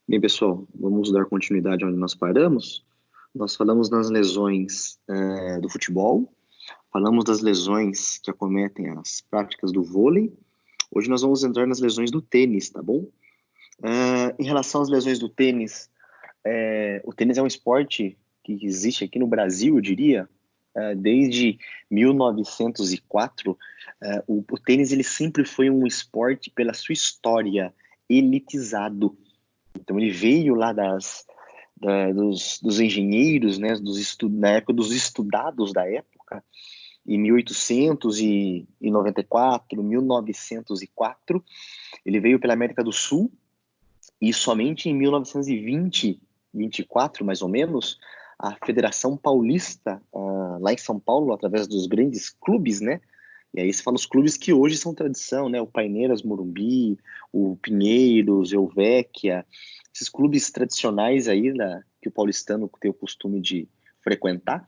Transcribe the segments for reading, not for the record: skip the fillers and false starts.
Bem, pessoal, vamos dar continuidade onde nós paramos. Nós falamos das lesões do futebol, falamos das lesões que acometem as práticas do vôlei. Hoje nós vamos entrar nas lesões do tênis, tá bom? Em relação às lesões do tênis, o tênis é um esporte que existe aqui no Brasil, eu diria, desde 1904. O tênis ele sempre foi um esporte, pela sua história, elitizado. Então ele veio lá dos engenheiros, né, na época dos estudados da época, em 1894, 1904, ele veio pela América do Sul, e somente em 1920, 24 mais ou menos, a Federação Paulista, lá em São Paulo, através dos grandes clubes, né, e aí se fala os clubes que hoje são tradição, né, o Paineiras Morumbi, o Pinheiros, Euvêquia, esses clubes tradicionais aí, que o paulistano tem o costume de frequentar,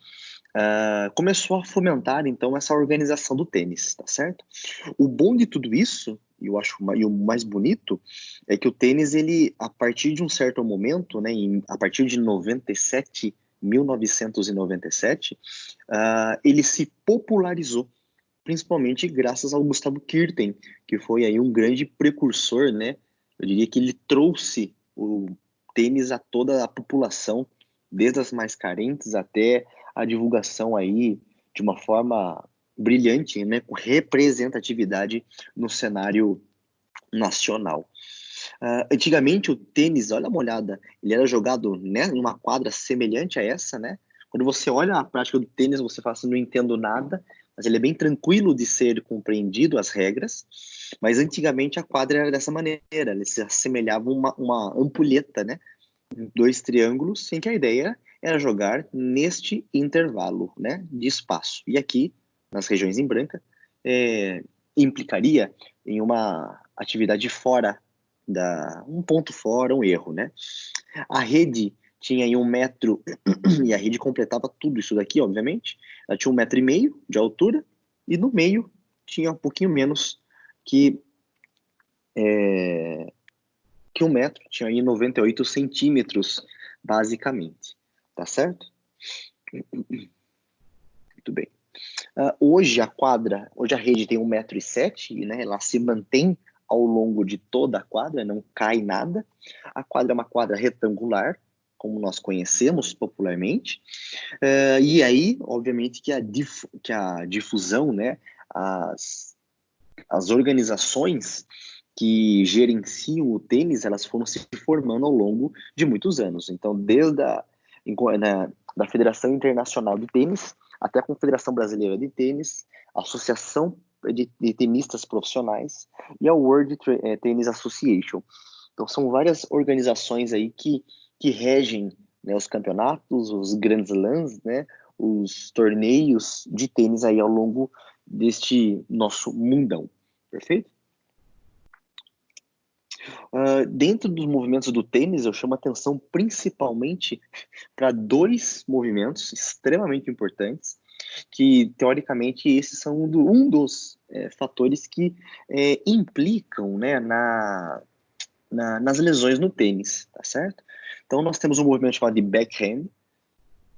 começou a fomentar, então, essa organização do tênis, tá certo? O bom de tudo isso, e eu acho e o mais bonito, é que o tênis, ele, a partir de um certo momento, né, a partir de 1997, ele se popularizou, principalmente graças ao Gustavo Kuerten, que foi aí um grande precursor, né? Eu diria que ele trouxe o tênis a toda a população, desde as mais carentes até a divulgação aí de uma forma brilhante, né? Com representatividade no cenário nacional. Antigamente o tênis, olha uma olhada, ele era jogado, né, numa quadra semelhante a essa, né? Quando você olha a prática do tênis, você fala assim, não entendo nada, mas ele é bem tranquilo de ser compreendido, as regras, mas antigamente a quadra era dessa maneira, ele se assemelhava uma ampulheta, né? Dois triângulos, em que a ideia era jogar neste intervalo, né, de espaço. E aqui, nas regiões em branca, implicaria em uma atividade fora um ponto fora, um erro, né? A rede tinha aí 1 metro, e a rede completava tudo isso daqui, obviamente. Ela tinha 1,5 m de altura, e no meio tinha um pouquinho menos que 1 metro, tinha aí 98 centímetros, basicamente. Tá certo? Muito bem. Hoje a rede tem 1,7 m, né? Ela se mantém ao longo de toda a quadra, não cai nada. A quadra é uma quadra retangular, como nós conhecemos popularmente. E aí, obviamente, que a difusão, né? As organizações que gerenciam o tênis, elas foram se formando ao longo de muitos anos. Então, desde da Federação Internacional de Tênis até a Confederação Brasileira de Tênis, a Associação de Tenistas Profissionais e a World Tennis Association. Então, são várias organizações aí que regem, né, os campeonatos, os Grand Slams, né, os torneios de tênis aí ao longo deste nosso mundão. Perfeito? Dentro dos movimentos do tênis, eu chamo atenção principalmente para 2 movimentos extremamente importantes, que teoricamente esses são um dos fatores que implicam, né, nas lesões no tênis, tá certo? Então nós temos um movimento chamado de backhand,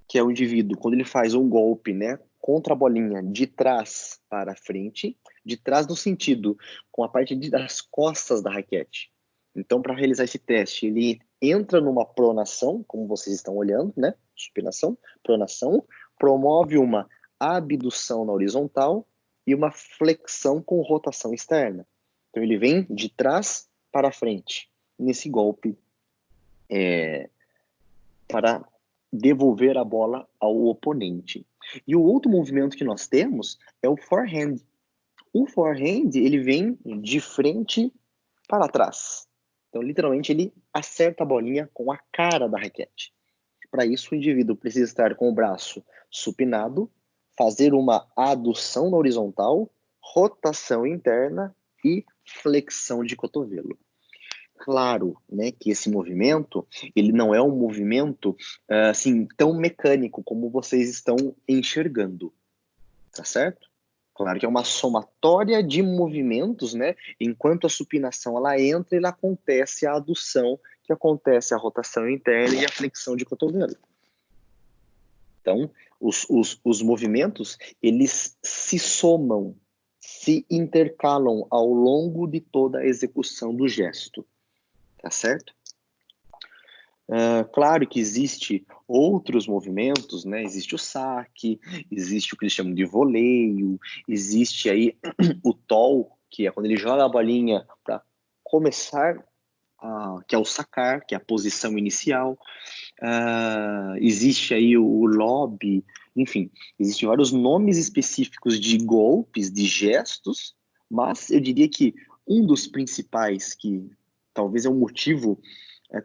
que é o indivíduo, quando ele faz um golpe, né, contra a bolinha de trás para frente, de trás no sentido com a parte das costas da raquete. Então, para realizar esse teste, ele entra numa pronação, como vocês estão olhando, né? Supinação, pronação, promove uma abdução na horizontal e uma flexão com rotação externa. Então, ele vem de trás para frente, nesse golpe, para devolver a bola ao oponente. E o outro movimento que nós temos é o forehand. O forehand, ele vem de frente para trás. Então, literalmente, ele acerta a bolinha com a cara da raquete. Para isso, o indivíduo precisa estar com o braço supinado, fazer uma adução na horizontal, rotação interna e flexão de cotovelo. Claro, né, que esse movimento, ele não é um movimento assim tão mecânico como vocês estão enxergando, tá certo? Claro que é uma somatória de movimentos, né? Enquanto a supinação ela entra, ele acontece a adução, que acontece a rotação interna e a flexão de cotovelo. Então, os movimentos, eles se somam, se intercalam ao longo de toda a execução do gesto, tá certo? Claro que existe outros movimentos, né? Existe o saque, existe o que eles chamam de voleio, existe aí o toll, que é quando ele joga a bolinha para começar, que é o sacar, que é a posição inicial. Existe aí o lobby, enfim, existem vários nomes específicos de golpes, de gestos, mas eu diria que um dos principais, que talvez é um motivo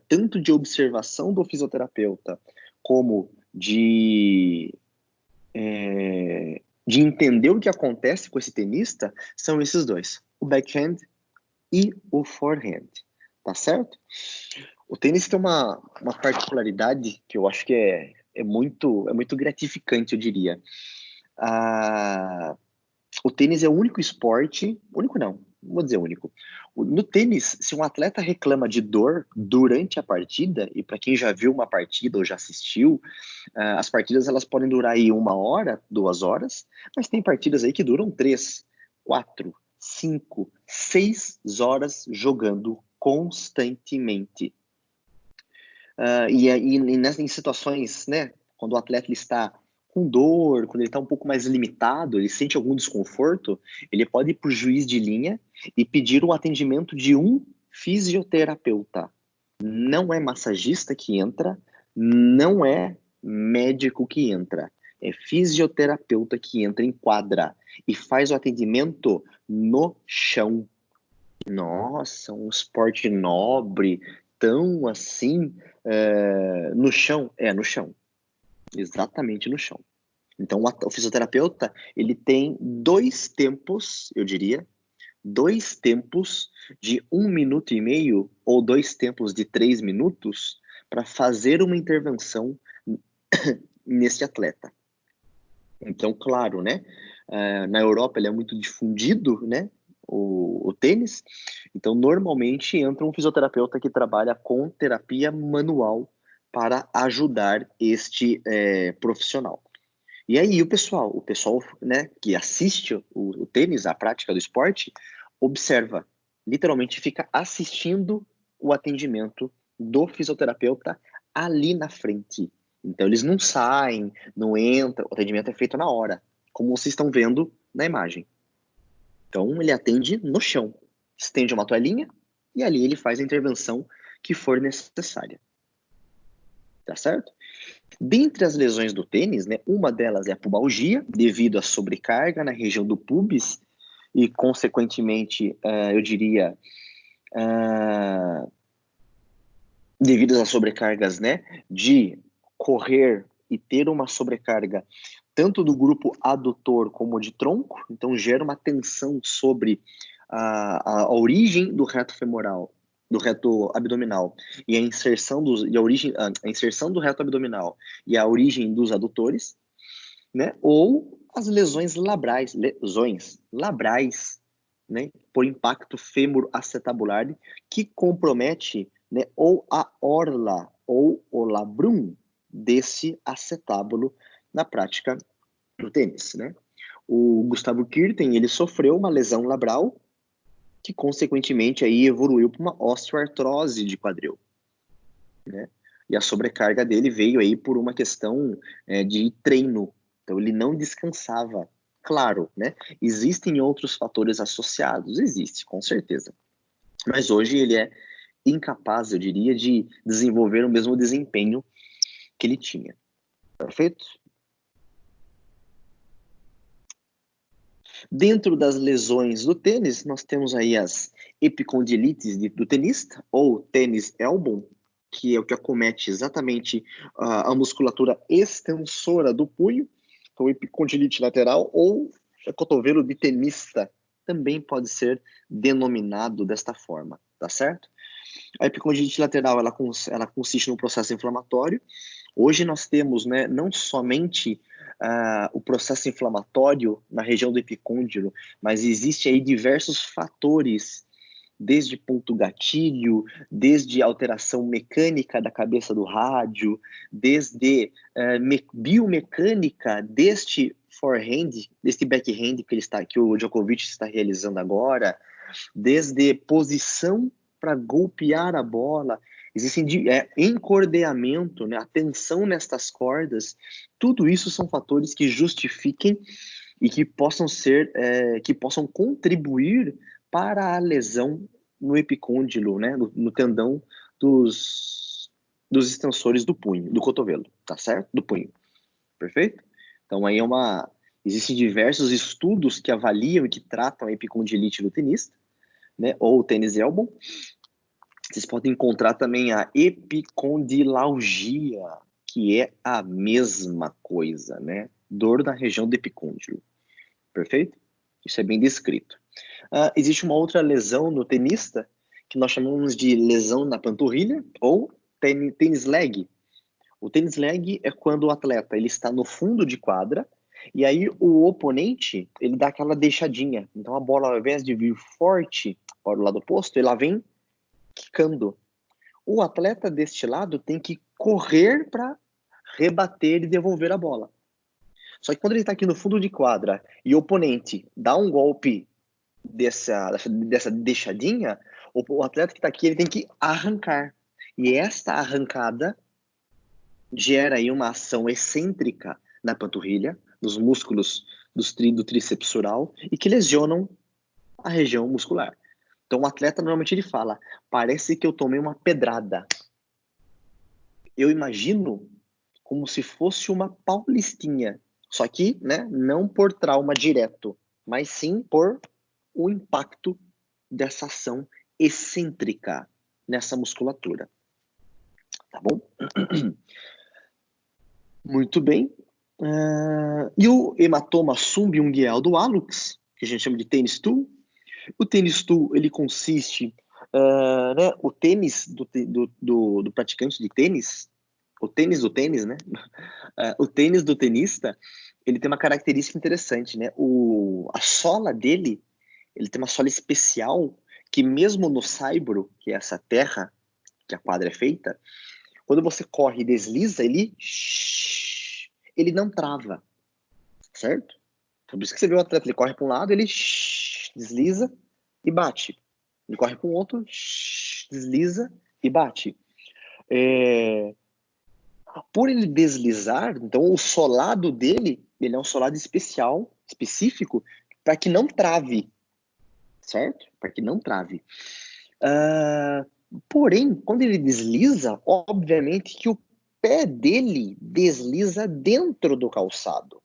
tanto de observação do fisioterapeuta, como de entender o que acontece com esse tenista, são esses dois, o backhand e o forehand, tá certo? O tênis tem uma particularidade que eu acho que é muito gratificante, eu diria. O tênis é o único esporte, único não vou dizer único. No tênis, se um atleta reclama de dor durante a partida, e para quem já viu uma partida ou já assistiu, as partidas elas podem durar aí 1 hora, 2 horas, mas tem partidas aí que duram 3, 4, 5, 6 horas jogando constantemente. Em situações, né, quando o atleta ele está com dor, quando ele está um pouco mais limitado, ele sente algum desconforto, ele pode ir para o juiz de linha e pedir o atendimento de um fisioterapeuta. Não é massagista que entra, não é médico que entra, é fisioterapeuta que entra em quadra e faz o atendimento no chão. Nossa, um esporte nobre, tão assim, no chão? É, no chão. Exatamente no chão. Então, o fisioterapeuta, ele tem 2 tempos, eu diria, 2 tempos de 1 minuto e meio ou 2 tempos de 3 minutos para fazer uma intervenção nesse atleta. Então, claro, né? Na Europa ele é muito difundido, né? O tênis. Então, normalmente entra um fisioterapeuta que trabalha com terapia manual para ajudar este profissional. E aí o pessoal, né, que assiste o tênis, a prática do esporte, observa, literalmente fica assistindo o atendimento do fisioterapeuta ali na frente. Então eles não saem, não entram, o atendimento é feito na hora, como vocês estão vendo na imagem. Então ele atende no chão, estende uma toalhinha e ali ele faz a intervenção que for necessária. Tá certo? Dentre as lesões do tênis, né, uma delas é a pubalgia, devido à sobrecarga na região do pubis e, consequentemente, eu diria, devido às sobrecargas, né, de correr e ter uma sobrecarga tanto do grupo adutor como de tronco, então gera uma tensão sobre a origem do reto femoral, do reto abdominal e a inserção do reto abdominal e a origem dos adutores, né? Ou as lesões labrais, né? Por impacto fêmur-acetabular que compromete, né? Ou a orla ou o labrum desse acetábulo na prática do tênis, né? O Gustavo Kuerten, ele sofreu uma lesão labral que, consequentemente, aí evoluiu para uma osteoartrose de quadril, né? E a sobrecarga dele veio aí por uma questão de treino. Então, ele não descansava. Claro, né? Existem outros fatores associados? Existe, com certeza. Mas hoje ele é incapaz, eu diria, de desenvolver o mesmo desempenho que ele tinha. Perfeito? Dentro das lesões do tênis, nós temos aí as epicondilites do tenista, ou tênis elbow, que é o que acomete exatamente a musculatura extensora do punho, então epicondilite lateral, ou cotovelo de tenista, também pode ser denominado desta forma, tá certo? A epicondilite lateral, ela consiste num processo inflamatório. Hoje nós temos, né, não somente o processo inflamatório na região do epicôndilo, mas existe aí diversos fatores, desde ponto gatilho, desde alteração mecânica da cabeça do rádio, desde biomecânica deste forehand, deste backhand que o Djokovic está realizando agora, desde posição para golpear a bola, existem encordeamento, né, a tensão nestas cordas, tudo isso são fatores que justifiquem e que possam que possam contribuir para a lesão no epicôndilo, né, no tendão dos extensores do punho, do cotovelo, tá certo? Do punho, perfeito? Então aí existem diversos estudos que avaliam e que tratam a epicondilite do tenista, né, ou o tênis elbow. Vocês podem encontrar também a epicondilalgia, que é a mesma coisa, né? Dor na região do epicôndilo. Perfeito? Isso é bem descrito. Existe uma outra lesão no tenista, que nós chamamos de lesão na panturrilha, ou tênis leg. O tênis leg é quando o atleta ele está no fundo de quadra, e aí o oponente ele dá aquela deixadinha. Então a bola, ao invés de vir forte para o lado oposto, ela vem quicando. O atleta deste lado tem que correr para rebater e devolver a bola. Só que quando ele está aqui no fundo de quadra e o oponente dá um golpe dessa deixadinha, o atleta que está aqui ele tem que arrancar. E esta arrancada gera aí uma ação excêntrica na panturrilha, nos músculos do tríceps sural e que lesionam a região muscular. Então o atleta normalmente ele fala, parece que eu tomei uma pedrada. Eu imagino como se fosse uma paulistinha, só que, né, não por trauma direto, mas sim por o impacto dessa ação excêntrica nessa musculatura. Tá bom? Muito bem. E o hematoma subungueal do hallux, que a gente chama de tennis tool. O tennis tool, ele consiste, né, o tênis do praticante de tênis, o tênis do tênis, né? O tênis do tenista, ele tem uma característica interessante, né? A sola dele, ele tem uma sola especial que mesmo no saibro, que é essa terra que a quadra é feita, quando você corre e desliza, ele não trava, certo? Por isso que você vê o atleta, ele corre para um lado, ele desliza e bate. Ele corre para o outro, desliza e bate. Por ele deslizar, então o solado dele, ele é um solado específico, para que não trave, certo? Para que não trave. Porém, quando ele desliza, obviamente que o pé dele desliza dentro do calçado.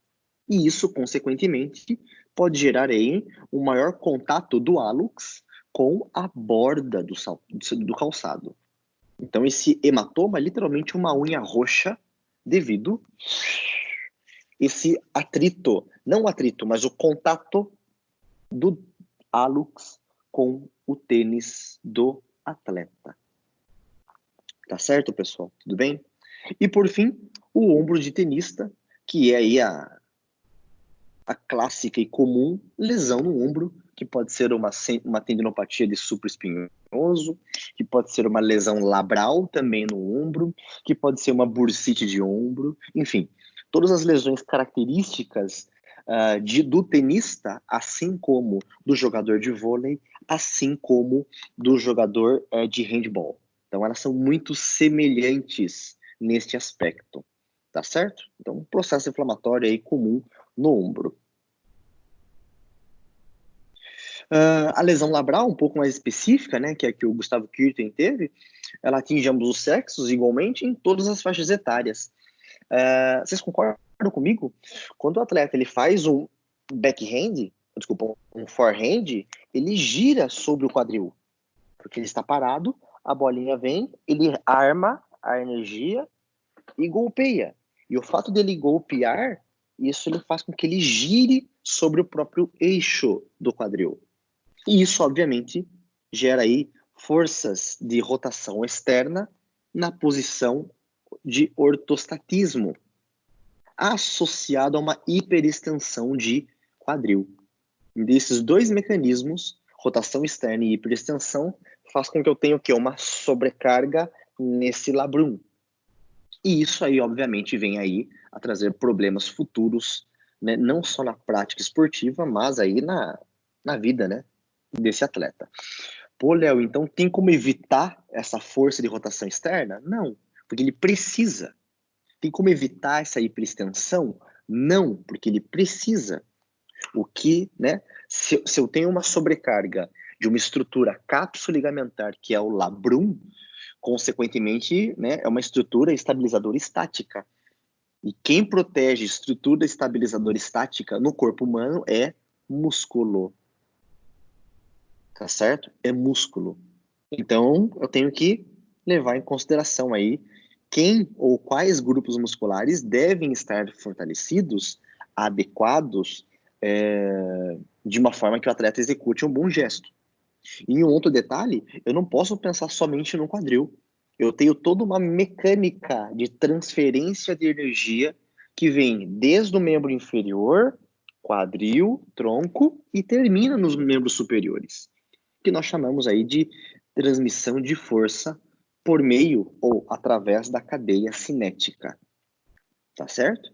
E isso, consequentemente, pode gerar aí um maior contato do hallux com a borda do calçado. Então, esse hematoma é literalmente uma unha roxa devido esse atrito, não o atrito, mas o contato do hallux com o tênis do atleta. Tá certo, pessoal? Tudo bem? E, por fim, o ombro de tenista, que é aí a clássica e comum lesão no ombro, que pode ser uma tendinopatia de supraespinhoso, que pode ser uma lesão labral também no ombro, que pode ser uma bursite de ombro, enfim, todas as lesões características do tenista, assim como do jogador de vôlei, assim como do jogador de handball. Então, elas são muito semelhantes neste aspecto, tá certo? Então, um processo inflamatório aí comum no ombro. A lesão labral, um pouco mais específica, né, que é a que o Gustavo Kuerten teve, ela atinge ambos os sexos igualmente em todas as faixas etárias. Vocês concordam comigo? Quando o atleta ele faz um forehand, ele gira sobre o quadril, porque ele está parado, a bolinha vem, ele arma a energia e golpeia. E o fato dele golpear, isso ele faz com que ele gire sobre o próprio eixo do quadril. E isso, obviamente, gera aí forças de rotação externa na posição de ortostatismo. associado a uma hiperextensão de quadril. E desses dois mecanismos, rotação externa e hiperextensão, faz com que eu tenha o quê? Uma sobrecarga nesse labrum. E isso aí, obviamente, vem aí a trazer problemas futuros, né? Não só na prática esportiva, mas aí na vida, né, desse atleta. Pô, Léo, então tem como evitar essa força de rotação externa? Não, porque ele precisa. Tem como evitar essa hiperextensão? Não, porque ele precisa. O que, né, se eu tenho uma sobrecarga de uma estrutura cápsula ligamentar, que é o labrum, consequentemente, né, é uma estrutura estabilizadora estática. E quem protege estrutura estabilizadora estática no corpo humano é músculo. Tá certo? É músculo. Então, eu tenho que levar em consideração aí quem ou quais grupos musculares devem estar fortalecidos, adequados, de uma forma que o atleta execute um bom gesto. E um outro detalhe, eu não posso pensar somente no quadril. Eu tenho toda uma mecânica de transferência de energia que vem desde o membro inferior, quadril, tronco e termina nos membros superiores, que nós chamamos aí de transmissão de força por meio ou através da cadeia cinética. Tá certo?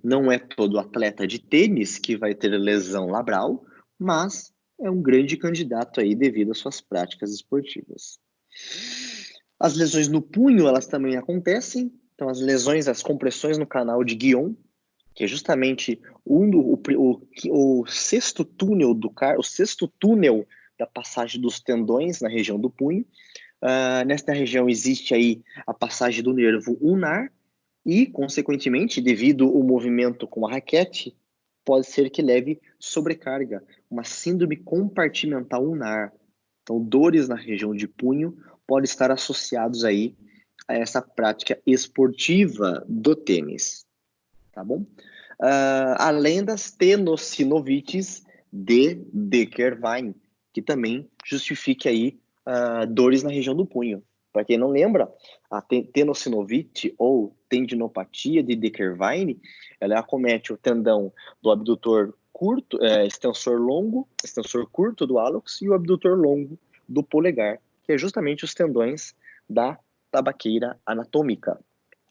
Não é todo atleta de tênis que vai ter lesão labral, mas é um grande candidato aí devido às suas práticas esportivas. As lesões no punho, elas também acontecem. Então, as lesões, as compressões no canal de Guion, que é justamente o sexto túnel o sexto túnel da passagem dos tendões na região do punho. Nesta região existe aí a passagem do nervo ulnar e, consequentemente, devido ao movimento com a raquete, pode ser que leve sobrecarga, uma síndrome compartimental ulnar. Então, dores na região de punho podem estar associados aí a essa prática esportiva do tênis, tá bom? Além das tenossinovites de Decker-Vine, que também justifique aí dores na região do punho. Para quem não lembra, a tenossinovite ou tendinopatia de Decker-Vine, ela acomete o tendão do abdutor curto, extensor curto do hálux e o abdutor longo do polegar, que é justamente os tendões da tabaqueira anatômica.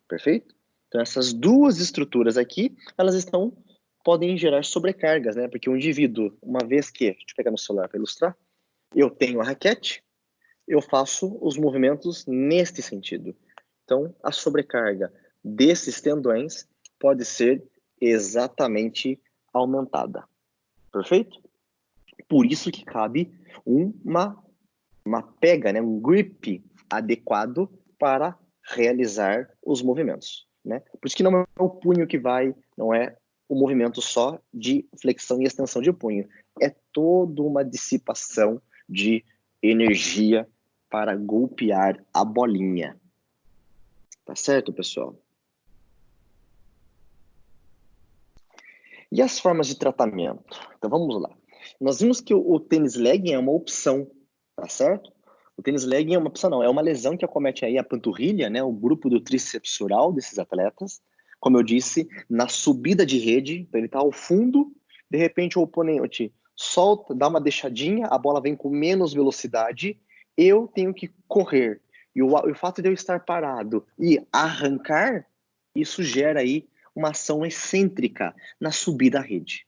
Perfeito? Então, essas duas estruturas aqui, podem gerar sobrecargas, né? Porque o indivíduo, uma vez que, deixa eu pegar no celular para ilustrar, eu tenho a raquete, eu faço os movimentos neste sentido. Então, a sobrecarga desses tendões pode ser exatamente aumentada. Perfeito? Por isso que cabe uma pega, né? Um grip adequado para realizar os movimentos, né? Por isso que não é o punho que vai, não é o movimento só de flexão e extensão de punho. É toda uma dissipação de energia para golpear a bolinha. Tá certo, pessoal? E as formas de tratamento? Então, vamos lá. Nós vimos que o tênis legging é uma opção, tá certo? O tênis legging é uma opção, não. É uma lesão que acomete aí a panturrilha, né? O grupo do tríceps oral desses atletas. Como eu disse, na subida de rede, então ele está ao fundo, de repente o oponente solta, dá uma deixadinha, a bola vem com menos velocidade, eu tenho que correr. E o fato de eu estar parado e arrancar, isso gera aí uma ação excêntrica na subida à rede.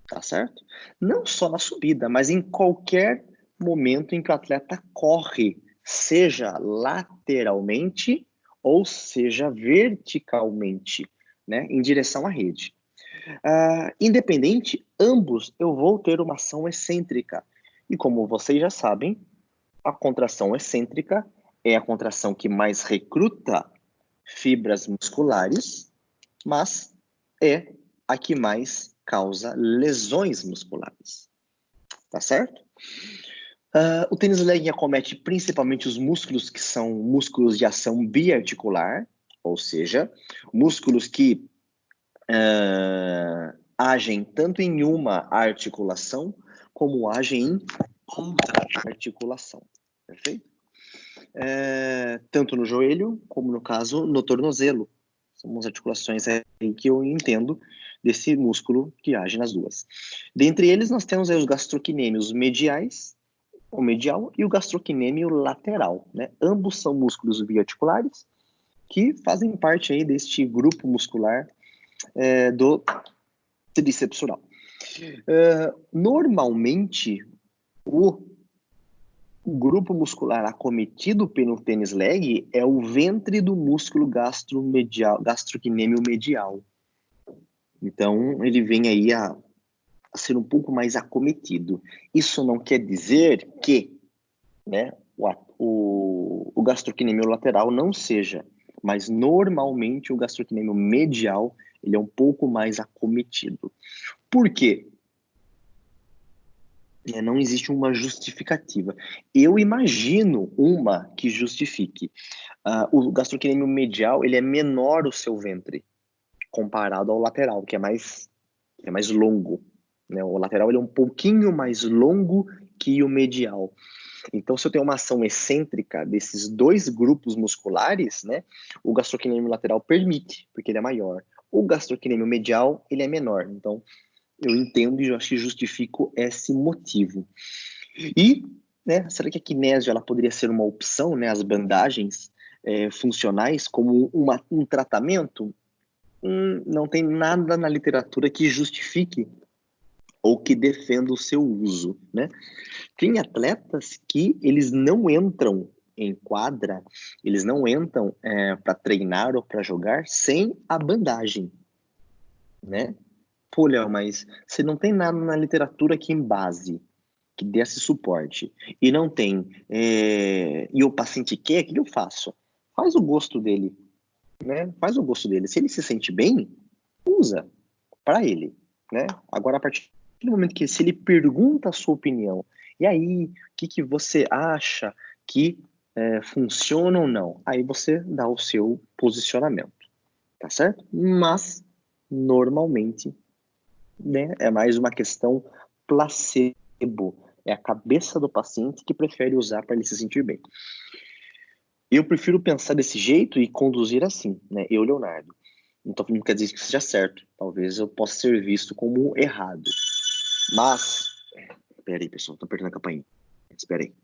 Tá certo? Não só na subida, mas em qualquer momento em que o atleta corre, seja lateralmente ou seja verticalmente, né, em direção à rede. Independente, ambos eu vou ter uma ação excêntrica. E como vocês já sabem, a contração excêntrica é a contração que mais recruta fibras musculares, mas é a que mais causa lesões musculares. Tá certo? O tênis legging acomete principalmente os músculos que são músculos de ação biarticular, ou seja, músculos que agem tanto em uma articulação como agem em outra articulação. Perfeito? tanto no joelho, como no caso, no tornozelo. São as articulações aí que eu entendo desse músculo que age nas duas. Dentre eles, nós temos aí os gastrocnêmios mediais, o medial e o gastrocnêmio lateral, né? Ambos são músculos biarticulares que fazem parte aí deste grupo muscular do tríceps oral. Normalmente, o grupo muscular acometido pelo tênis leg é o ventre do músculo gastrocnêmio medial. Então, ele vem aí a ser um pouco mais acometido. Isso não quer dizer que, né, o gastrocnêmio lateral não seja, mas normalmente o gastrocnêmio medial ele é um pouco mais acometido. Por quê? Não existe uma justificativa. Eu imagino uma que justifique. O gastrocnêmio medial ele é menor o seu ventre comparado ao lateral, que é mais longo. Né? O lateral ele é um pouquinho mais longo que o medial. Então, se eu tenho uma ação excêntrica desses dois grupos musculares, né, o gastrocnêmio lateral permite, porque ele é maior. O gastrocnêmio medial ele é menor. Então, eu entendo e eu acho que justifico esse motivo. E, né, será que a kinésio ela poderia ser uma opção, né, as bandagens funcionais como um tratamento? Não tem nada na literatura que justifique ou que defenda o seu uso, né? Tem atletas que eles não entram em quadra, eles não entram para treinar ou para jogar sem a bandagem, né? Pô, Léo, mas você não tem nada na literatura que embase, que dê esse suporte, e não tem, e o paciente quer, o que eu faço? Faz o gosto dele, né? Faz o gosto dele. Se ele se sente bem, usa para ele, né? Agora, a partir do momento que se ele pergunta a sua opinião, e aí, o que você acha que funciona ou não? Aí você dá o seu posicionamento, tá certo? Mas, normalmente, né, é mais uma questão placebo. É a cabeça do paciente que prefere usar para ele se sentir bem. Eu prefiro pensar desse jeito e conduzir assim, né? Eu, Leonardo. Então não quer dizer que seja certo. Talvez eu possa ser visto como errado. Mas, espera aí, pessoal, tô apertando a campainha. Espera aí.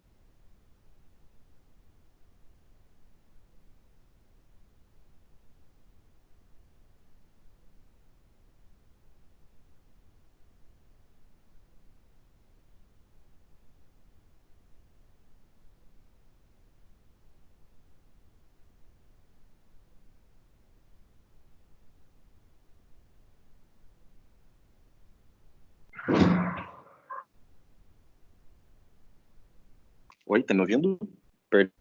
Oi, tá me ouvindo? Perdão.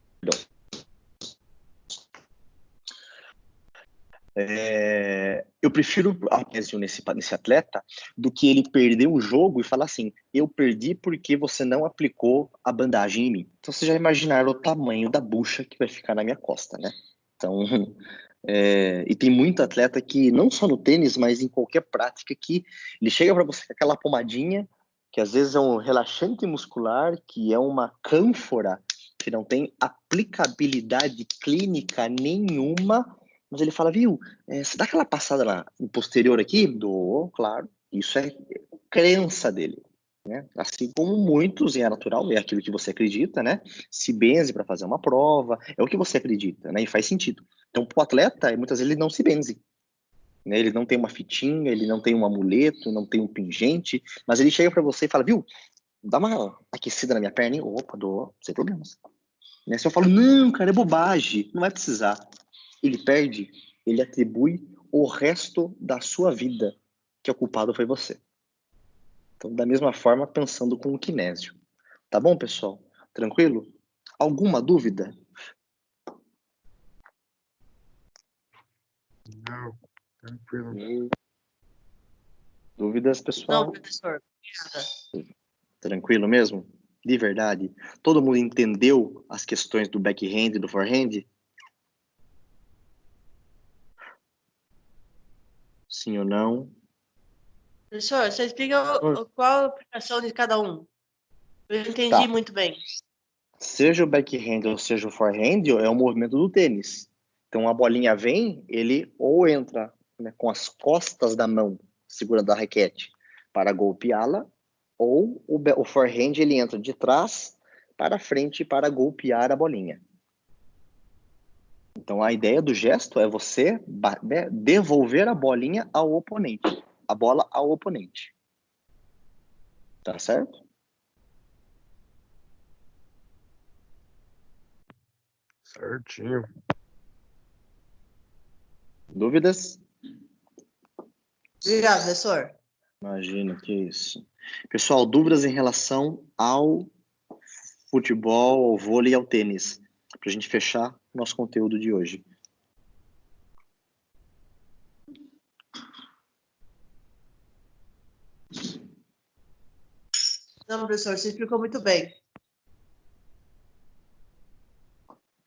Eu prefiro a lesão nesse atleta do que ele perder o jogo e falar assim, eu perdi porque você não aplicou a bandagem em mim. Então vocês já imaginaram o tamanho da bucha que vai ficar na minha costa, né? Então, e tem muito atleta que, não só no tênis, mas em qualquer prática, que ele chega para você com aquela pomadinha, que às vezes é um relaxante muscular, que é uma cânfora, que não tem aplicabilidade clínica nenhuma, mas ele fala, viu, você dá aquela passada no posterior aqui? Dou, claro. Isso é crença dele. Né? Assim como muitos, e é natural, é aquilo que você acredita, né? Se benze para fazer uma prova, é o que você acredita, né? E faz sentido. Então, para o atleta, muitas vezes ele não se benze. Né? Ele não tem uma fitinha, ele não tem um amuleto, não tem um pingente, mas ele chega para você e fala, viu, dá uma aquecida na minha perna, e opa, dou, sem problemas. Né? Se eu falo, não, cara, é bobagem, não vai precisar. Ele perde, ele atribui o resto da sua vida que o culpado foi você. Então, da mesma forma, pensando com o kinésio. Tá bom, pessoal? Tranquilo? Alguma dúvida? Não, tranquilo. Dúvidas, Não, pessoal? professor. Obrigada. Tranquilo mesmo? De verdade? Todo mundo entendeu as questões do backhand e do forehand? Sim ou não? Professor, você explica qual a aplicação de cada um. Eu entendi Tá. muito bem. Seja o backhand ou seja o forehand, é o movimento do tênis. Então a bolinha vem, ele ou entra, né, com as costas da mão, segurando a raquete, para golpeá-la, ou o forehand ele entra de trás para frente para golpear a bolinha. Então a ideia do gesto é você, né, devolver a bolinha ao oponente, a bola ao oponente. Tá certo? Certinho. Dúvidas? Obrigado, professor. Imagina que isso. Pessoal, dúvidas em relação ao futebol, ao vôlei e ao tênis, para a gente fechar nosso conteúdo de hoje. Não, professor, você explicou muito bem.